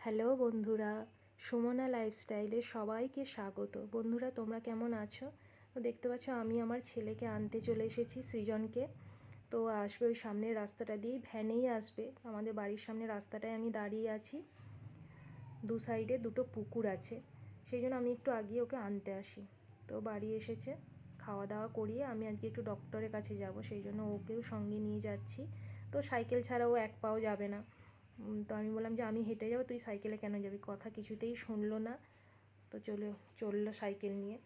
Hello বন্ধুরা, সুমনা লাইফস্টাইলে সবাইকে স্বাগত। বন্ধুরা, তোমরা কেমন আছো? তো দেখতে পাচ্ছ আমি আমার ছেলেকে আনতে চলে এসেছি, সৃজনকে। তো আসবে ওই সামনের রাস্তাটা দিয়েই, ভ্যানেই আসবে। আমাদের বাড়ির সামনে রাস্তাটায় আমি দাঁড়িয়ে আছি, দু সাইডে দুটো পুকুর আছে, সেই জন্য আমি একটু আগিয়ে ওকে আনতে আসি। তো বাড়ি এসেছে, খাওয়া দাওয়া করিয়ে আমি আজকে একটু ডক্টরের কাছে যাব, সেই জন্য ওকেও সঙ্গে নিয়ে যাচ্ছি। তো সাইকেল ছাড়াও এক পাও যাবে না। তো আমি বললাম যে আমি হেঁটে যাবো, তুই সাইকেলে কেন যাবি? কথা কিছুতেই শুনলো না। তো চললো সাইকেল নিয়ে।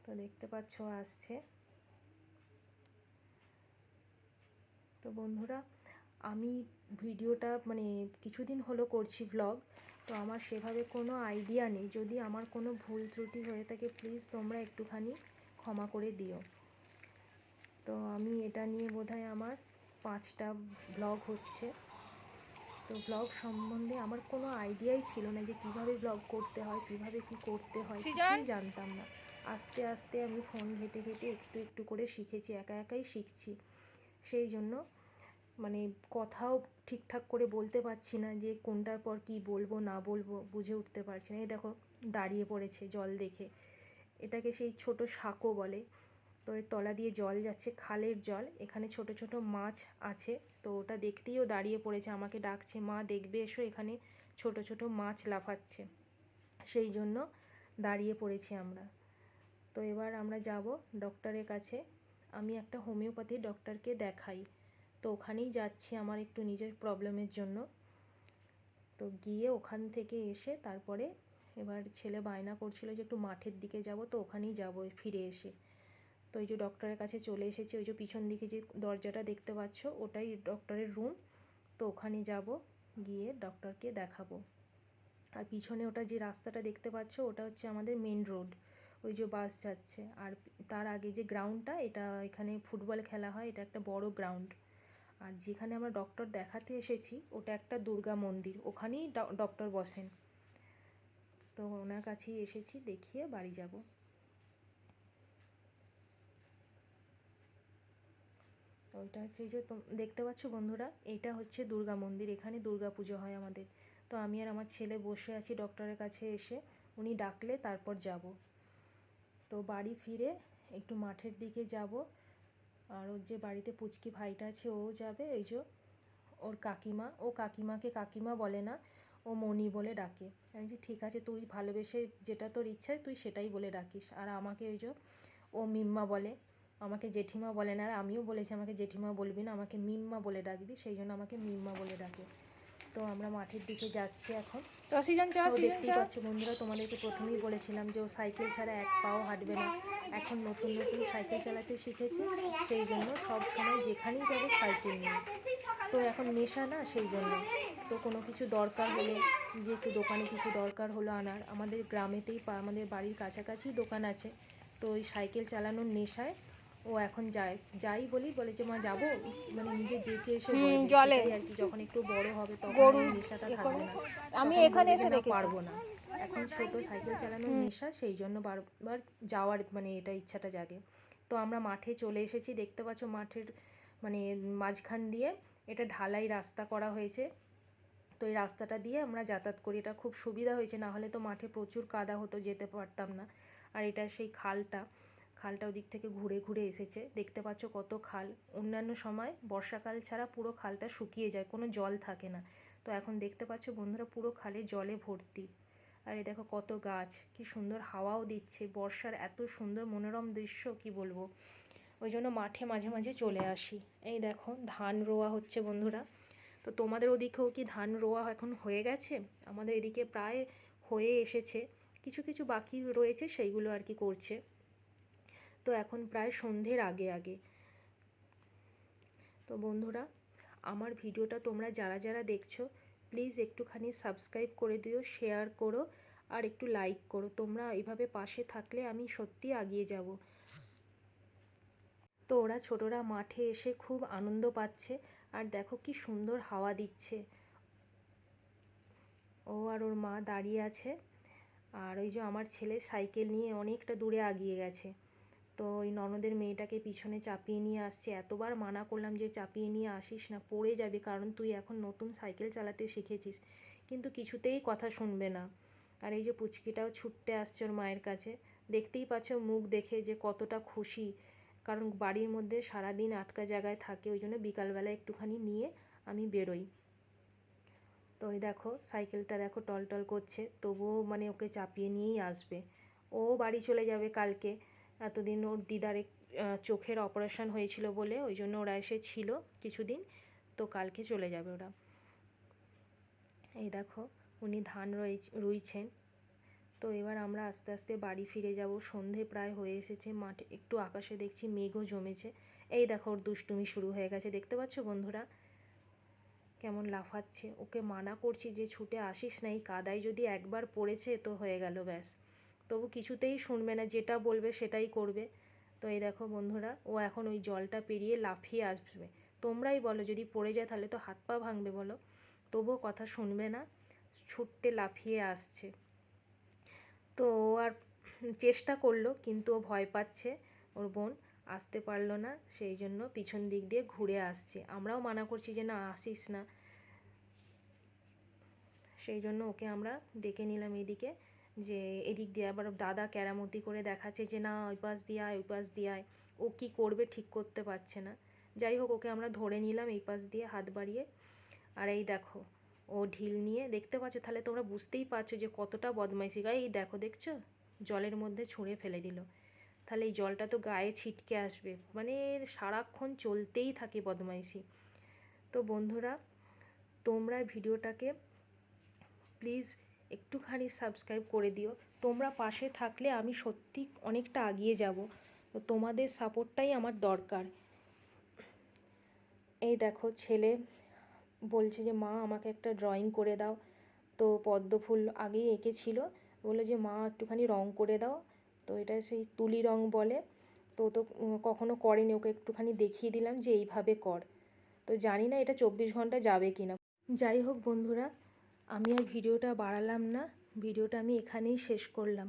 তো দেখতে পাচ্ছ আসছে। তো বন্ধুরা, আমি ভিডিওটা কিছুদিন হলো করছি ব্লগ। তো আমার সেভাবে কোনো আইডিয়া নেই, যদি আমার কোনো ভুল ত্রুটি হয়ে থাকে প্লিজ তোমরা একটুখানি ক্ষমা করে দিও। তো আমি এটা নিয়ে বোধহয় আমার 5টা ব্লগ হচ্ছে। তো ব্লগ সম্বন্ধে আমার কোনো আইডিয়াই ছিল না যে কিভাবে ব্লগ করতে হয়, কিভাবে কি করতে হয়, কিছুই জানতাম না। আস্তে আস্তে আমি ফোন ঘেঁটে ঘেঁটে একটু একটু করে শিখেছি, একা একাই শিখছি। সেই জন্য কথাও ঠিকঠাক করে বলতে পারছি না, যে কোনটার পর কি বলবো না বলবো বুঝে উঠতে পারছি না। এই দেখো দাঁড়িয়ে পড়েছে জল দেখে, এটাকে সেই ছোট সাঁকো বলে। তো এর তলা দিয়ে জল যাচ্ছে, খালের জল, এখানে ছোট ছোট মাছ আছে। তো ওটা দেখতেই ও দাঁড়িয়ে পড়েছে, আমাকে ডাকছে, মা দেখবে এসো, এখানে ছোট ছোট মাছ লাফাচ্ছে। সেই জন্য দাঁড়িয়ে পড়েছি আমরা। তো এবার আমরা যাব ডক্টরের কাছে। আমি একটা হোমিওপ্যাথির ডক্টরকে দেখাই, তো ওখানেই যাচ্ছি আমার একটু নিজের প্রবলেমের জন্য। তো গিয়ে ওখান থেকে এসে তারপরে এবার ছেলে বায়না করছিল যে একটু মাঠের দিকে যাব, তো ওখানেই যাব ফিরে এসে। তো ওই যে ডক্টরের কাছে চলে এসেছি, ওই যে পিছন দিকে যে দরজাটা দেখতে পাচ্ছ ওটাই ডক্টরের রুম। তো ওখানে যাব, গিয়ে ডক্টরকে দেখাবো। আর পিছনে ওটা যে রাস্তাটা দেখতে পাচ্ছ ওটা হচ্ছে আমাদের মেন রোড, ওই যে বাস যাচ্ছে। আর তার আগে যে গ্রাউন্ডটা, এটা এখানে ফুটবল খেলা হয়, এটা একটা বড় গ্রাউন্ড। আর যেখানে আমরা ডক্টর দেখাতে এসেছি ওটা একটা দুর্গা মন্দির, ওখানেই ডক্টর বসেন। তো ওনার কাছেই এসেছি, দেখিয়ে বাড়ি যাব। তো ওইটা হচ্ছে, এই যে দেখতে পাচ্ছ বন্ধুরা, এইটা হচ্ছে দুর্গা মন্দির, এখানে দুর্গা পুজো হয় আমাদের। তো আমি আর আমার ছেলে বসে আছি ডক্টরের কাছে এসে, উনি ডাকলে তারপর যাব। তো বাড়ি ফিরে একটু মাঠের দিকে যাব। আর ওর যে বাড়িতে পুচকি ভাইটা আছে ও যাবে, এই যে ওর কাকিমা, ও কাকিমাকে কাকিমা বলে না, ও মনি বলে ডাকে। আমি যে ঠিক আছে, তুই ভালোবেসে যেটা তোর ইচ্ছা তুই সেটাই বলে ডাকিস। আর আমাকে ওই যে ও মিম্মা বলে, আমাকে জেঠিমা বলে না। আর আমিও বলেছি আমাকে জেঠিমা বলবি না, আমাকে মিম্মা বলে ডাকবি, সেই জন্য আমাকে মিম্মা বলে ডাকে। তো আমরা মাঠের দিকে যাচ্ছি এখন। ও দেখতেই পাচ্ছ বন্ধুরা, তোমাদেরকে প্রথমেই বলেছিলাম যে ও সাইকেল ছাড়া এক পাও হাঁটবে না। এখন নতুন নতুন সাইকেল চালাতে শিখেছে, সেই জন্য সব সময় যেখানেই যাবে সাইকেল নিয়ে। তো এখন নেশা না, সেই জন্য। তো কোনো কিছু দরকার হলে, যে একটু দোকানে কিছু দরকার হলো আনার, আমাদের গ্রামেতেই আমাদের বাড়ির কাছাকাছি দোকান আছে। তো ওই সাইকেল চালানোর নেশায় ও এখন যাই বলে যে মা যাবো, নিজে যেচে এসে বলবে, সেটাই আর কি। যখন একটু বড় হবে তখন আর এই নেশাটা থাকবে না, তখন বলবে যে না পারবো না। এখন ছোট সাইকেল চালানোর নেশা, সেই জন্য বারবার যাওয়ার এটা ইচ্ছাটা জাগে। তো আমরা মাঠে চলে এসেছি, দেখতে পাচ্ছ মাঠের মাঝখান দিয়ে এটা ঢালাই রাস্তা করা হয়েছে। তো এই রাস্তাটা দিয়ে আমরা যাতায়াত করি, এটা খুব সুবিধা হয়েছে, না হলে তো মাঠে প্রচুর কাদা হতো, যেতে পারতাম না। আর এটা সেই খালটা ওদিক থেকে ঘুরে ঘুরে এসেছে, দেখতে পাচ্ছ কত খাল। অন্যান্য সময় বর্ষাকাল ছাড়া পুরো খালটা শুকিয়ে যায়, কোনো জল থাকে না। তো এখন দেখতে পাচ্ছ বন্ধুরা, পুরো খালে জলে ভর্তি। আর এই দেখো কত গাছ, কি সুন্দর হাওয়াও দিচ্ছে, বর্ষার এত সুন্দর মনোরম দৃশ্য কি বলবো। ওই জন্য মাঠে মাঝে মাঝে চলে আসি। এই দেখো ধান রোয়া হচ্ছে বন্ধুরা। তো তোমাদের ওদিকেও কি ধান রোয়া এখন হয়ে গেছে? আমাদের এদিকে প্রায় হয়ে এসেছে, কিছু কিছু বাকি রয়েছে, সেইগুলো আর কি করছে। তো এখন প্রায় সন্ধ্যের আগে আগে। তো বন্ধুরা, আমার ভিডিওটা তোমরা যারা যারা দেখছো প্লিজ একটুখানি সাবস্ক্রাইব করে দিও, শেয়ার করো, আর একটু লাইক করো। তোমরা এইভাবে পাশে থাকলে আমি সত্যি এগিয়ে যাব। তো ওরা ছোটরা মাঠে এসে খুব আনন্দ পাচ্ছে, আর দেখো কি সুন্দর হাওয়া দিচ্ছে। ও আর ওর মা দাঁড়িয়ে আছে, আর ওই যে আমার ছেলে সাইকেল নিয়ে অনেকটা দূরে এগিয়ে গেছে। তো ওই ননদের মেয়েটাকে পিছনে চাপিয়ে নিয়ে আসছে। এতবার মানা করলাম যে চাপিয়ে নিয়ে আসিস না, পড়ে যাবে, কারণ তুই এখন নতুন সাইকেল চালাতে শিখেছিস, কিন্তু কিছুতেই কথা শুনবে না। আর এই যে পুচকিটাও ছুটতে আসছে ওর মায়ের কাছে। দেখতেই পাচ্ছ মুখ দেখে যে কতটা খুশি, কারণ বাড়ির মধ্যে সারাদিন আটকা জায়গায় থাকে, ওই জন্য বিকালবেলা একটুখানি নিয়ে আমি বেরোই। তো ওই দেখো সাইকেলটা দেখো টলটল করছে, তবুও মানে ওকে চাপিয়ে নিয়েই আসবে। ও বাড়ি চলে যাবে কালকে। এতদিন ওর দিদার চোখের অপারেশন হয়েছিল বলে ওই জন্য ওরা এসেছিল কিছুদিন, তো কালকে চলে যাবে ওরা। এই দেখো উনি ধান রুইছেন। তো এবার আমরা আস্তে আস্তে বাড়ি ফিরে যাব। সন্ধে প্রায় হয়ে এসেছে, মাঠে একটু আকাশে দেখছি মেঘও জমেছে। এই দেখো ওর দুষ্টুমি শুরু হয়ে গেছে, দেখতে পাচ্ছ বন্ধুরা কেমন লাফাচ্ছে। ওকে মানা করছি যে ছুটে আসিস না, এই কাদায় যদি একবার পড়েছে তো হয়ে গেল ব্যাস। তবু কিছুতেই শুনবে না, যেটা বলবে সেটাই করবে। তো এই দেখো বন্ধুরা ও এখন ওই জলটা পেরিয়ে লাফিয়ে আসবে। তোমরাই বলো যদি পড়ে যায় তাহলে তো হাত পা ভাঙবে বলো, তবুও কথা শুনবে না, ছুটতে লাফিয়ে আসছে। তো ও আর চেষ্টা করলো কিন্তু ও ভয় পাচ্ছে, ওর বোন আসতে পারলো না, সেই জন্য পিছন দিক দিয়ে ঘুরে আসছে। আমরাও মানা করছি যে না আসিস না, সেই জন্য ওকে আমরা ডেকে নিলাম এদিকে, যে এদিক দিয়ে আবার দাদা কেরামতি করে দেখাচ্ছে যে না ওই পাশ দিয়ে আয়, ওই পাশ দিয়ে আয়। ও কী করবে ঠিক করতে পারছে না। যাই হোক ওকে আমরা ধরে নিলাম এই পাশ দিয়ে হাত বাড়িয়ে। আর এই দেখো ও ঢিল নিয়ে, দেখতে পাচ্ছ, তাহলে তোমরা বুঝতেই পারছো যে কতটা বদমাইশি। গায়ে এই দেখো দেখছো জলের মধ্যে ছুঁড়ে ফেলে দিল। তাহলে এই জলটা তো গায়ে ছিটকে আসবে, মানে সারাক্ষণ চলতেই থাকে বদমাইশি। তো বন্ধুরা তোমরা ভিডিওটাকে প্লিজ একটুখানি সাবস্ক্রাইব করে দিও। তোমরা পাশে থাকলে আমি সত্যি অনেকটা এগিয়ে যাব। তো তোমাদের সাপোর্টটাই আমার দরকার। এই দেখো ছেলে বলছে যে মা আমাকে একটা ড্রয়িং করে দাও। তো পদ্ম ফুল আগেই এঁকেছিল, বললো যে মা একটুখানি রং করে দাও। তো এটা সেই তুলি রং বলে। তো তো কখনো করেনি, ওকে একটুখানি দেখিয়ে দিলাম যে এইভাবে কর। তো জানি না এটা 24 ঘন্টা যাবে কি না। যাই হোক বন্ধুরা, আমি আর ভিডিওটা বাড়ালাম না, ভিডিওটা আমি এখানেই শেষ করলাম।